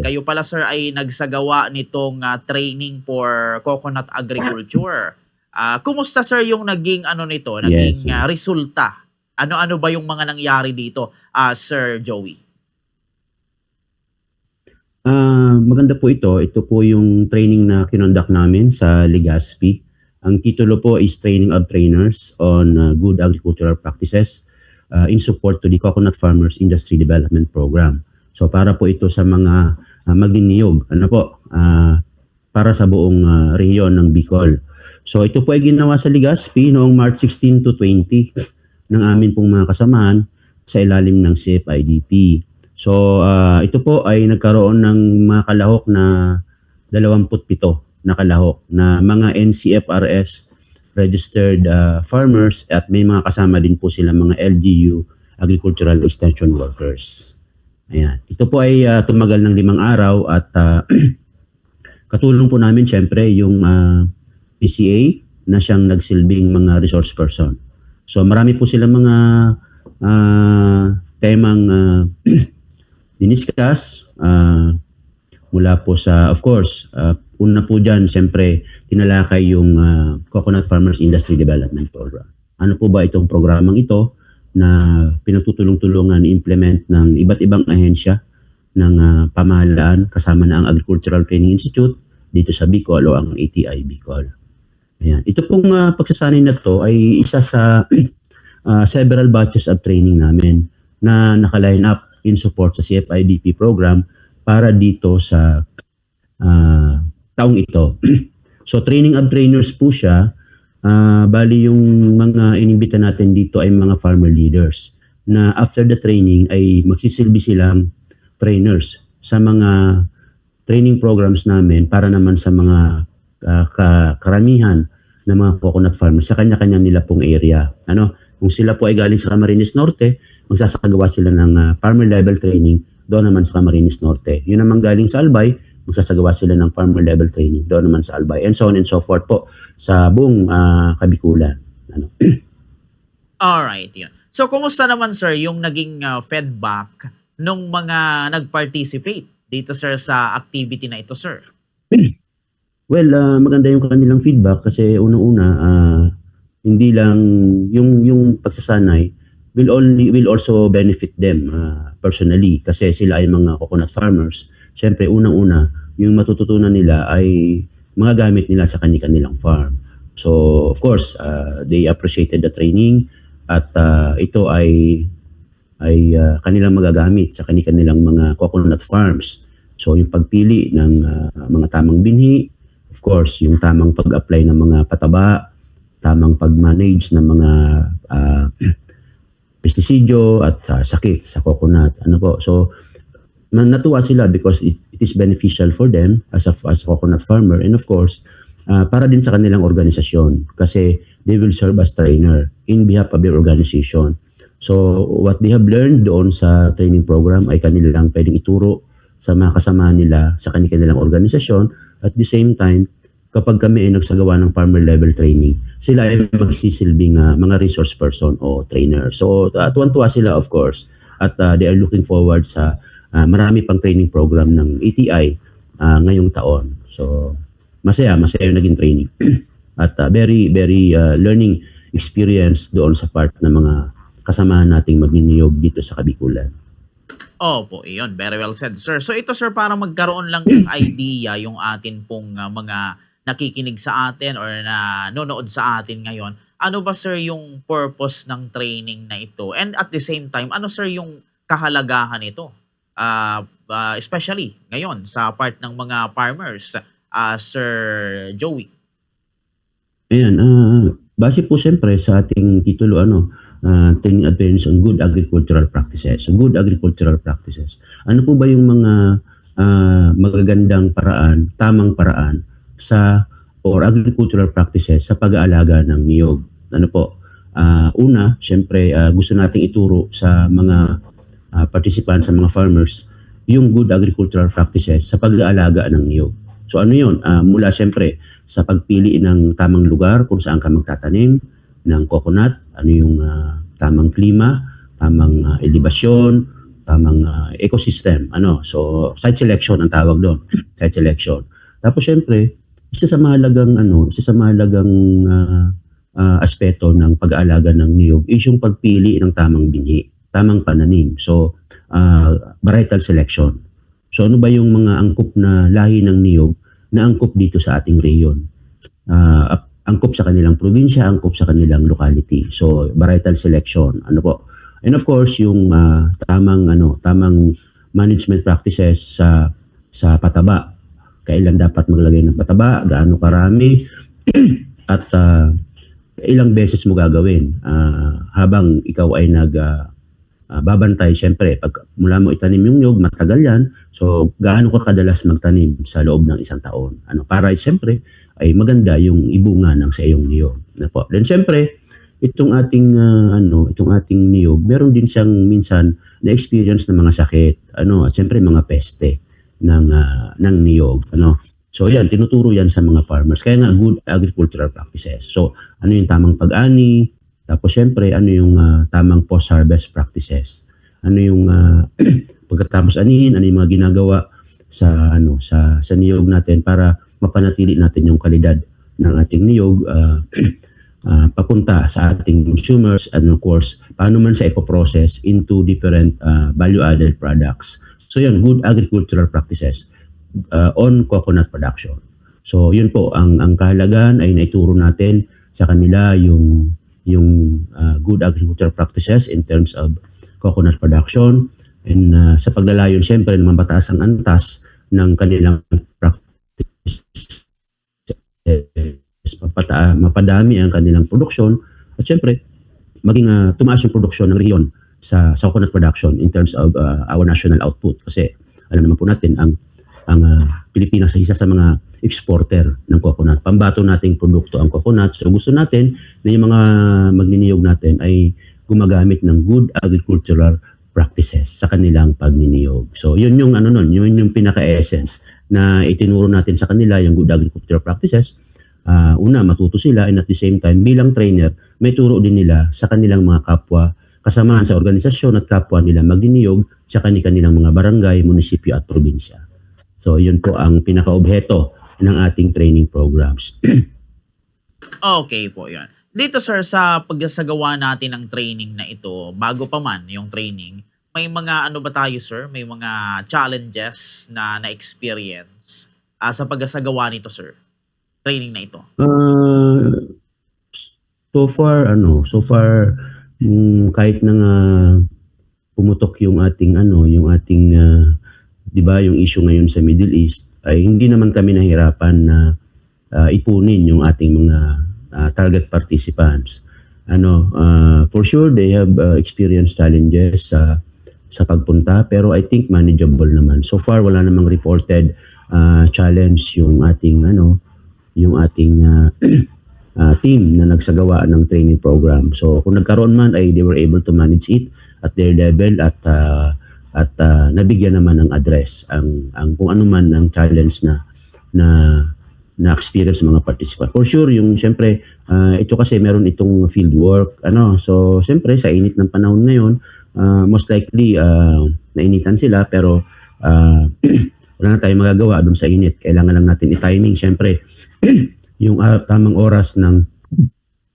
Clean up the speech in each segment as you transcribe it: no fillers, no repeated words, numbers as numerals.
kayo pala sir ay nagsagawa nitong training for coconut agriculture. Kumusta sir yung naging nito, Yes. naging resulta? Ano-ano ba yung mga nangyari dito, Sir Joey? Maganda po ito. Ito po yung training na kinonduct namin sa Legazpi. Ang titulo po is Training of Trainers on Good Agricultural Practices in support to the Coconut Farmers Industry Development Program. So para po ito sa mga magniniyog, para sa buong rehiyon ng Bicol. So ito po ay ginawa sa Legazpi noong March 16 to 20 ng amin pong mga kasamahan sa ilalim ng CFIDP. So ito po ay nagkaroon ng mga kalahok na 27 na kalahok na mga NCFRS registered farmers at may mga kasama din po sila mga LGU agricultural extension workers. Ayan. Ito po ay tumagal ng 5 araw at katulong po namin syempre yung PCA na siyang nagsilbing mga resource person. So marami po silang mga temang diniscuss mula po sa, of course, una po dyan, siyempre, tinalakay yung Coconut Farmers Industry Development Program. Ano po ba itong programang ito na pinagtutulong-tulungan implement ng iba't ibang ahensya ng pamahalaan kasama na ang Agricultural Training Institute dito sa Bicol o ang ATI Bicol. Ayan. Ito pong pagsasanay na to ay isa sa several batches of training namin na naka-line up in support sa CFIDP program para dito sa taong ito. So training of trainers po siya. Bali yung mga inimbita natin dito ay mga farmer leaders na after the training ay magsisilbi silang trainers sa mga training programs namin para naman sa mga karamihan ng mga coconut farmers sa kanya-kanya nila pong area. Kung sila po ay galing sa Camarines Norte, magsasagawa sila ng farmer level training doon naman sa Camarines Norte. Yun naman galing sa Albay, magsasagawa sila ng farmer level training doon naman sa Albay. And so on and so forth po sa buong Kabikulan. Alright, yun. So, kumusta naman sir yung naging feedback nung mga nag-participate dito sir sa activity na ito sir? Well, maganda yung kanilang feedback kasi unang-una, hindi lang yung pagsasanay will also benefit them personally kasi sila ay mga coconut farmers. Siyempre, unang-una, yung matututunan nila ay mga gamit nila sa kanilang farm. So, of course, they appreciated the training at ito ay kanilang magagamit sa kanilang mga coconut farms. So, yung pagpili ng mga tamang binhi, of course, yung tamang pag-apply ng mga pataba, tamang pag-manage ng mga pestisidyo at sakit sa coconut. So, natuwa sila because it is beneficial for them as a coconut farmer and of course, para din sa kanilang organisasyon kasi they will serve as trainer in behalf of their organization. So, what they have learned doon sa training program ay kanilang pwedeng ituro sa mga kasama nila sa kanilang organisasyon. At the same time, kapag kami ay nagsagawa ng farmer level training, sila ay magsisilbing mga resource person o trainer. So, tuwan-tuwa sila of course. At they are looking forward sa marami pang training program ng ATI ngayong taon. So, masaya yung naging training. At very learning experience doon sa part ng mga kasamahan nating magniniyog dito sa Kabikulan. Opo, iyon. Very well said, sir. So ito, sir, para magkaroon lang ng idea yung atin pong mga nakikinig sa atin or na nanonood sa atin ngayon, ano ba, sir, yung purpose ng training na ito? And at the same time, ano, sir, yung kahalagahan nito? Especially ngayon sa part ng mga farmers, Sir Joey. Ayan, base po siyempre sa ating titulo, training adherence on good agricultural practices. So, good agricultural practices. Ano po ba yung mga magagandang paraan, tamang paraan or agricultural practices sa pag-aalaga ng niyog? Una, siyempre gusto nating ituro sa mga participants, sa mga farmers, yung good agricultural practices sa pag-aalaga ng niyog. So ano yun? Mula siyempre sa pagpili ng tamang lugar kung saan ka magtatanim ng coconut, ano yung tamang klima, tamang elevasyon, tamang ecosystem. So site selection ang tawag doon, site selection. Tapos syempre, isa sa mahalagang aspeto ng pag-aalaga ng niyog is yung pagpili ng tamang binhi, tamang pananim. So varietal selection. So ano ba yung mga angkop na lahi ng niyog na angkop dito sa ating rehiyon? Angkop sa kanilang probinsya, angkop sa kanilang locality. So varietal selection, ano po. And of course, yung tamang management practices sa pataba. Kailan dapat maglagay ng pataba, gaano karami at ilang beses mo gagawin habang ikaw ay babantay. Siyempre, pag mula mo itanim yung niyog, matagal yan. So, gaano ka kadalas magtanim sa loob ng isang taon? Para siyempre, ay maganda yung ibunga ng sa iyong niyog. Then siyempre, itong ating niyog, meron din siyang minsan na experience ng mga sakit, at siyempre mga peste ng niyog, So yan, tinuturo yan sa mga farmers. Kaya nga good agricultural practices. So ano yung tamang pag-ani, tapos siyempre ano yung tamang post-harvest practices. Ano yung pagkatapos anihin, ano yung mga ginagawa sa niyog natin para mapanatili natin yung kalidad ng ating niyog papunta sa ating consumers, and of course, paano man sa eco-process into different value-added products. So yun, good agricultural practices on coconut production. So yun po, ang kahalagahan ay naituro natin sa kanila yung good agricultural practices in terms of coconut production, and sa paglalayon siyempre ng mabataas ang antas ng kanilang practice, mapadami ang kanilang produksyon, at syempre maging tumaas yung produksyon ng rehiyon sa coconut production in terms of our national output. Kasi alam naman po natin ang Pilipinas ay isa sa mga exporter ng coconut. Pambato nating produkto ang coconut. So gusto natin na yung mga magniniyog natin ay gumagamit ng good agricultural practices sa kanilang pagniniyog. So yun yung yun yung pinaka-essence na itinuro natin sa kanila, yung good agricultural practices. Una, matuto sila, and at the same time, bilang trainer, may turo din nila sa kanilang mga kapwa, kasamahan sa organisasyon at kapwa nila magniniyog sa kanilang mga barangay, munisipyo at probinsya. So yun po ang pinaka-objeto ng ating training programs. Okay po, yun. Dito sir, sa pagsasagawa natin ng training na ito, bago pa man yung training, may mga ba tayo sir? May mga challenges na na-experience sa pagsasagawa nito sir? Training na ito. So far kahit na pumutok yung ating di ba yung issue ngayon sa Middle East, ay hindi naman kami nahirapan na ipunin yung ating mga target participants. For sure they have experienced challenges sa pagpunta, pero I think manageable naman. So far wala namang reported challenge yung ating team na nagsagawa ng training program. So kung nagkaroon man ay they were able to manage it at their level, at nabigyan naman ng address ang kung ano man ang challenge na experience ng mga participants. For sure, yung siyempre ito kasi meron itong field work, so siyempre sa init ng panahon ngayon, most likely nainitan sila, pero wala na tayong magagawa doon sa init. Kailangan lang natin i-timing siyempre yung tamang oras ng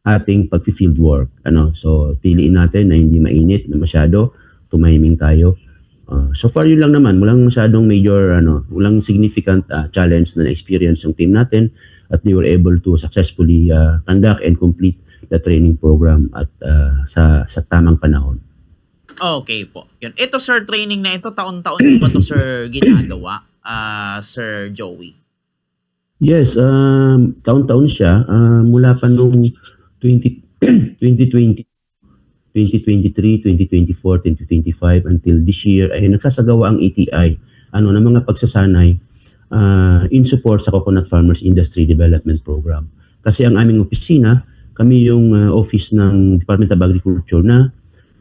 ating pag-field work. So piliin natin na hindi mainit na masyado, tumiming tayo. So far yun lang naman, walang masyadong major, walang significant challenge na na-experience yung team natin, at they were able to successfully conduct and complete the training program at sa tamang panahon. Okay po. Yun. Ito sir, training na ito, taon-taon ba ito sir ginagawa, Sir Joey? Yes, taon-taon siya, mula pa noong 2020, 2023, 2024, 2025 until this year ay nagsasagawa ang ETI ng mga pagsasanay in support sa Coconut Farmers Industry Development Program. Kasi ang aming opisina, kami yung office ng Department of Agriculture na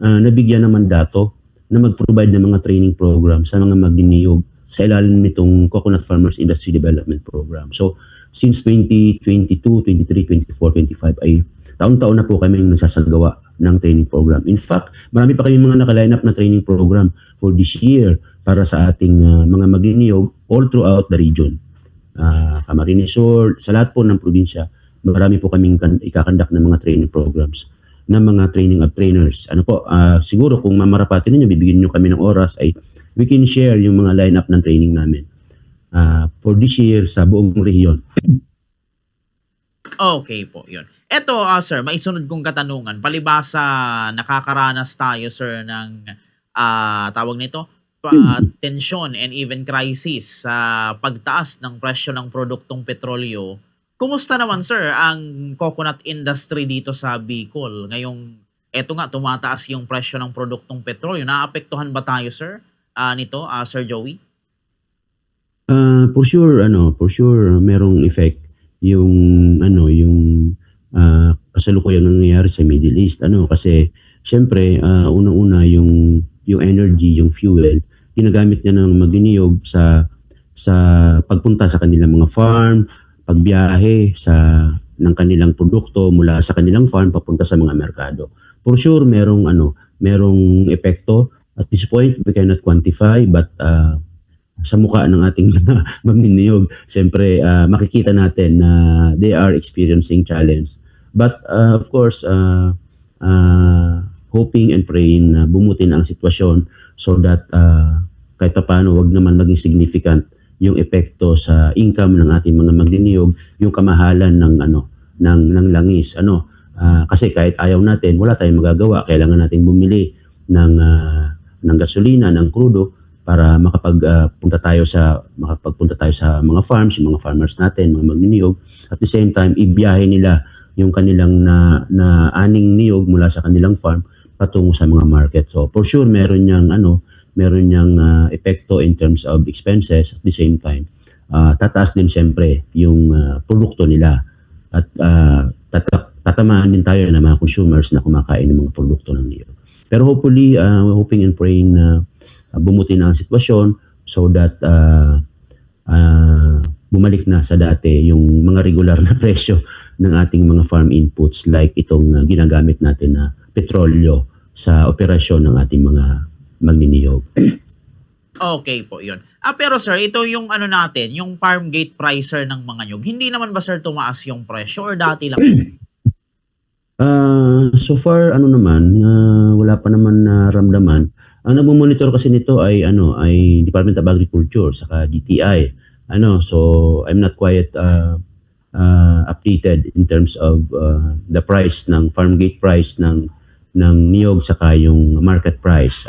nabigyan ng mandato na mag-provide ng mga training program sa mga magniniyog sa ilalim nitong Coconut Farmers Industry Development Program. So since 2022, 23, 24, 25 ay taon-taon na po kami nagsasagawa ng training program. In fact, marami pa kayong mga naka-line up na training program for this year para sa ating mga magniniyog all throughout the region. Camarines Sur, sa lahat po ng probinsya, marami po kaming ikakandak ng mga training programs ng mga training of trainers. Ano po, siguro kung mamarapatin ninyo, bibigyan nyo kami ng oras, ay we can share yung mga line up ng training namin for this year sa buong rehiyon. Okay po, yun. Eto, sir, maisunod kong katanungan. Palibasa, nakakaranas tayo, sir, ng tawag nito, tension and even crisis sa pagtaas ng presyo ng produktong petrolyo. Kumusta naman, sir, ang coconut industry dito sa Bicol? Ngayong, eto nga, tumataas yung presyo ng produktong petrolyo. Naapektuhan ba tayo, sir, nito, Sir Joey? For sure merong effect yung kasalukuyang nangyayari sa Middle East, kasi syempre unang-una yung energy, yung fuel, ginagamit niya ng magniniyog sa pagpunta sa kanilang mga farm, pagbiyahe ng kanilang produkto mula sa kanilang farm papunta sa mga merkado. For sure merong epekto. At this point we cannot quantify, but sa mukha ng ating magniniyog, siyempre makikita natin na they are experiencing challenge. But of course, hoping and praying na bumuti na ang sitwasyon so that kahit pa paano wag naman maging significant yung epekto sa income ng ating mga magniniyog, yung kamahalan ng langis. Kasi kahit ayaw natin, wala tayong magagawa. Kailangan natin bumili ng gasolina, ng krudo, para makapagpunta tayo sa mga farms, yung mga farmers natin, mga magniniyog. At the same time, ibiyahe nila yung kanilang na aning niyog mula sa kanilang farm patungo sa mga market. So for sure meron niyang epekto in terms of expenses. At the same time, tataas din siyempre yung produkto nila. At tatamaan din tayo ng mga consumers na kumakain ng mga produkto ng niyog. Pero hopefully, hoping and praying na bumuti na ang sitwasyon so that bumalik na sa dati yung mga regular na presyo ng ating mga farm inputs like itong ginagamit natin na petrolyo sa operasyon ng ating mga magniniyog. Okay po, yun. Pero sir, ito yung natin, yung farm gate pricer ng mga nyug. Hindi naman ba, sir, tumaas yung presyo or dati lang? So far, wala pa naman naramdaman. Ang nagmo-monitor kasi nito ay Department of Agriculture saka DTI. So I'm not quite updated in terms of the price ng farm gate price ng niyog saka yung market price.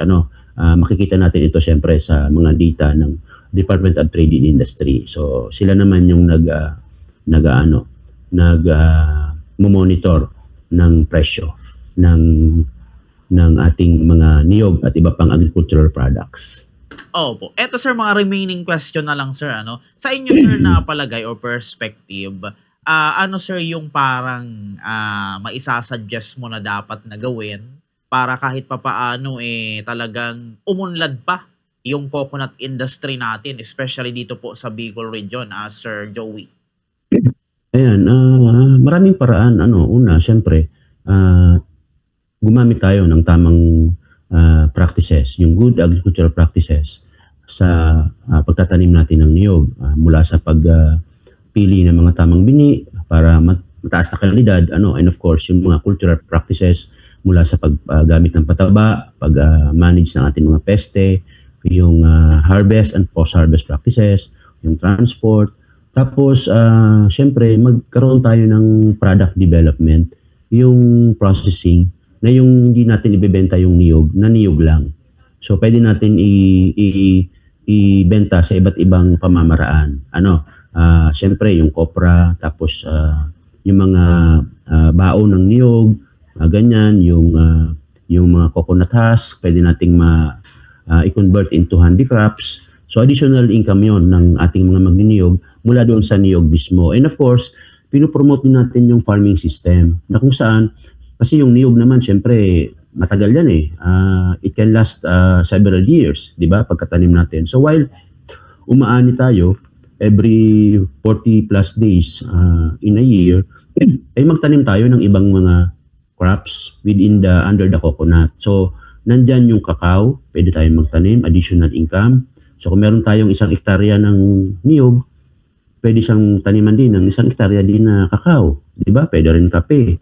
Makikita natin ito siyempre sa mga data ng Department of Trade and Industry. So sila naman yung monitor ng presyo ng ating mga niyog at iba pang agricultural products. Opo. Eto sir, mga remaining question na lang sir. Sa inyo sir na palagay or perspective, sir yung parang maisasuggest mo na dapat na gawin para kahit papaano talagang umunlad pa yung coconut industry natin, especially dito po sa Bicol region, Sir Joey? Ayan, maraming paraan. Una, syempre, gumamit tayo ng tamang practices, yung good agricultural practices sa pagtatanim natin ng niyog, mula sa pagpili ng mga tamang bini para mataas na kalidad, and of course yung mga cultural practices mula sa paggamit ng pataba, pag-manage ng ating mga peste, yung harvest and post-harvest practices, yung transport. Tapos syempre magkaroon tayo ng product development, yung processing, na yung hindi natin ibebenta yung niyog, na niyog lang. So pwede natin ibenta sa iba't ibang pamamaraan. Syempre yung kopra, tapos yung mga baon ng niyog, ganyan, yung mga coconut husk, pwede nating i-convert into handicrafts. So additional income yon ng ating mga magniniyog mula doon sa niyog mismo. And of course, pinopromote din natin yung farming system na kung saan, kasi yung niyog naman, syempre, matagal yan it can last several years, di ba, pagkatanim natin. So while umaani tayo every 40 plus days in a year, ay magtanim tayo ng ibang mga crops within the under the coconut. So, nandyan yung cacao, pwede tayong magtanim, additional income. So, kung meron tayong 1 hektarya ng niyog, pwede siyang taniman din ng 1 hektarya din na cacao. Di ba? Pwede rin kape.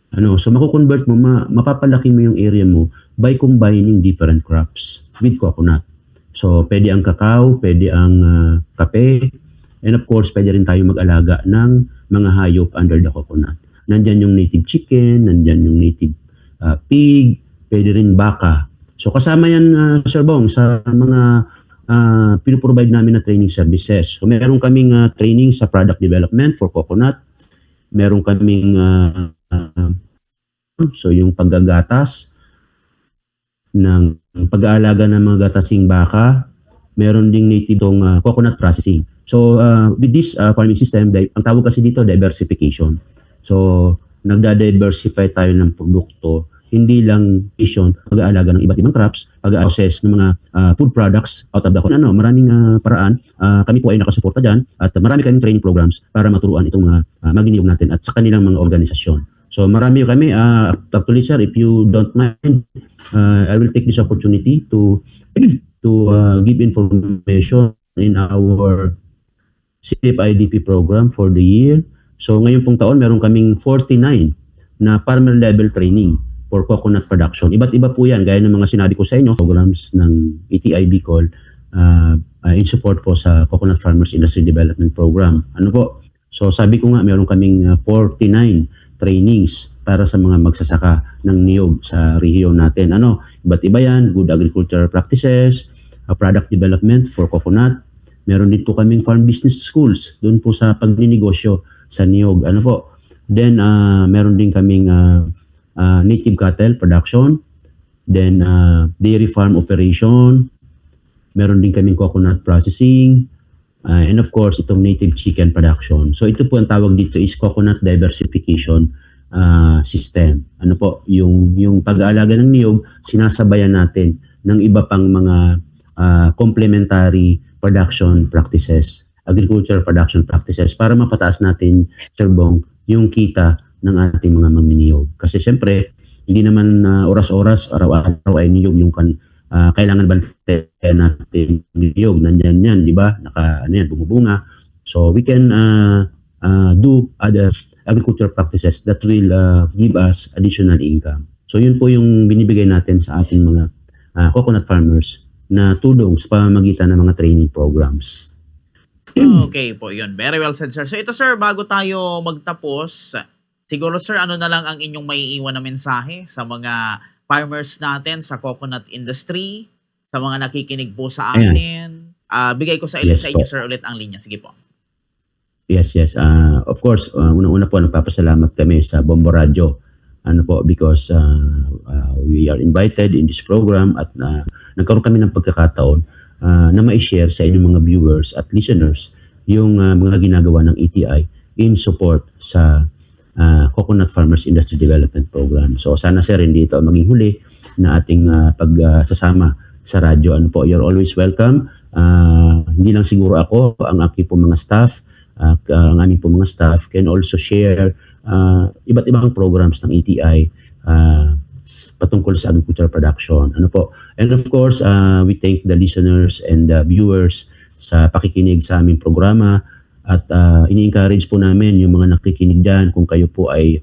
So mako-convert mo, mapapalaki mo yung area mo by combining different crops with coconut. So pwede ang cacao, pwede ang kape, and of course pwede rin tayo mag-alaga ng mga hayop under the coconut. Nandyan yung native chicken, nandyan yung native pig, pwede rin baka. So kasama yan, Sir Bong, sa mga pinoprovide namin na training services. So meron kaming training sa product development for coconut, meron kaming so yung paggagatas ng pag-aalaga ng mga gatasing baka, meron ding native tong coconut processing. So with this farming system, ang tawag kasi dito diversification. So nagda-diversify tayo ng produkto, hindi lang vision, pag-aalaga ng iba't ibang crops, pag-assess ng mga food products out of the maraming paraan. Kami po ay nakasuporta dyan at marami kaming training programs para maturuan itong mga maginiyog natin at sa kanilang mga organisasyon. So marami kami, actually sir, if you don't mind, I will take this opportunity to give information in our CFIDP program for the year. So ngayon pong taon, meron kaming 49 na farmer level training for coconut production. Iba't iba po yan, gaya ng mga sinabi ko sa inyo, programs ng ETI Bicol in support po sa Coconut Farmers Industry Development Program. Ano po? So sabi ko nga, meron kaming 49 trainings para sa mga magsasaka ng niyog sa rehiyon natin. Iba't iba yan, good agricultural practices, product development for coconut. Meron din po kaming farm business schools, doon po sa pagninegosyo sa niyog. Then meron din kaming native cattle production, then dairy farm operation, meron din kaming coconut processing, and of course itong native chicken production. So ito po ang tawag dito is coconut diversification system. Yung pag-aalaga ng niyog, sinasabayan natin ng iba pang mga complementary production practices, agricultural production practices para mapataas natin, Sir Bong, yung kita ng ating mga maminiyog. Kasi siyempre, hindi naman oras-oras, araw-araw ay niyog yung kailangan bantayan natin niyog. Nandyan yan, di ba? Bumubunga. So we can do other agricultural practices that will give us additional income. So yun po yung binibigay natin sa ating mga coconut farmers na tulong sa pamamagitan ng mga training programs. Okay po, yun. Very well said, sir. So ito, sir, bago tayo magtapos, siguro, sir, ano na lang ang inyong maiiwan na mensahe sa mga farmers natin sa coconut industry, sa mga nakikinig po sa atin? Bigay ko sa Yes, inyo, po. sir, ulit ang linya. Sige po. Yes. Of course, unang-una po, nagpapasalamat kami sa Bombo Radio. Because we are invited in this program at nagkaroon kami ng pagkakataon na ma-share sa inyong mga viewers at listeners yung mga ginagawa ng ETI in support sa Coconut Farmers Industry Development Program. So sana sir, hindi ito maging huli na ating pagsasama sa radyo. You're always welcome. Hindi lang siguro ako, ang aking po mga staff, ang aming po mga staff can also share iba't ibang programs ng ETI patungkol sa agricultural production. And of course, we thank the listeners and the viewers sa pakikinig sa aming programa at ini-encourage po namin yung mga nakikinig dyan kung kayo po ay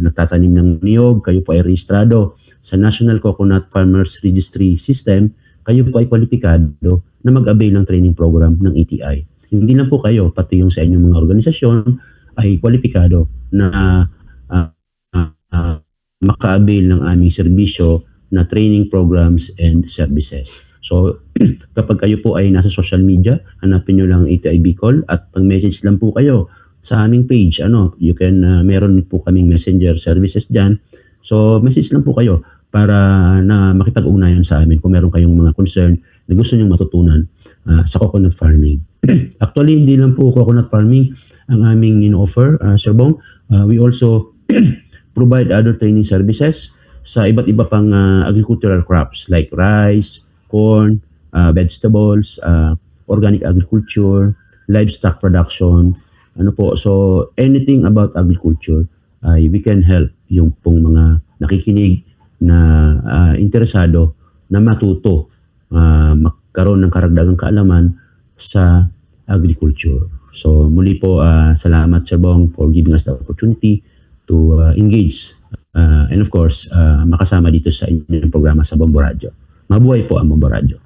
nagtatanim ng niyog, kayo po ay rehistrado sa National Coconut Farmers Registry System, kayo po ay kwalipikado na mag-avail ng training program ng ETI. Hindi lang po kayo, pati yung sa inyong mga organisasyon ay kwalipikado na maka-avail ng aming serbisyo na training programs and services. So, kapag kayo po ay nasa social media, hanapin nyo lang ETI Bicol at pag-message lang po kayo sa aming page. You can, meron po kaming messenger services dyan. So, message lang po kayo para na makipag-ugnayan sa amin kung meron kayong mga concern na gusto nyong matutunan sa coconut farming. Actually, hindi lang po coconut farming ang aming in-offer, Sir Bong. We also provide other training services sa iba't iba pang agricultural crops like rice, corn, vegetables, organic agriculture, livestock production. So anything about agriculture, ay we can help yung pong mga nakikinig na interesado na matuto, magkaroon ng karagdagang kaalaman sa agriculture. So muli po, salamat Sir Bong for giving us the opportunity to engage and of course makasama dito sa inyong programa sa Bombo Radio. Mabuhay po ang Bombo Radio.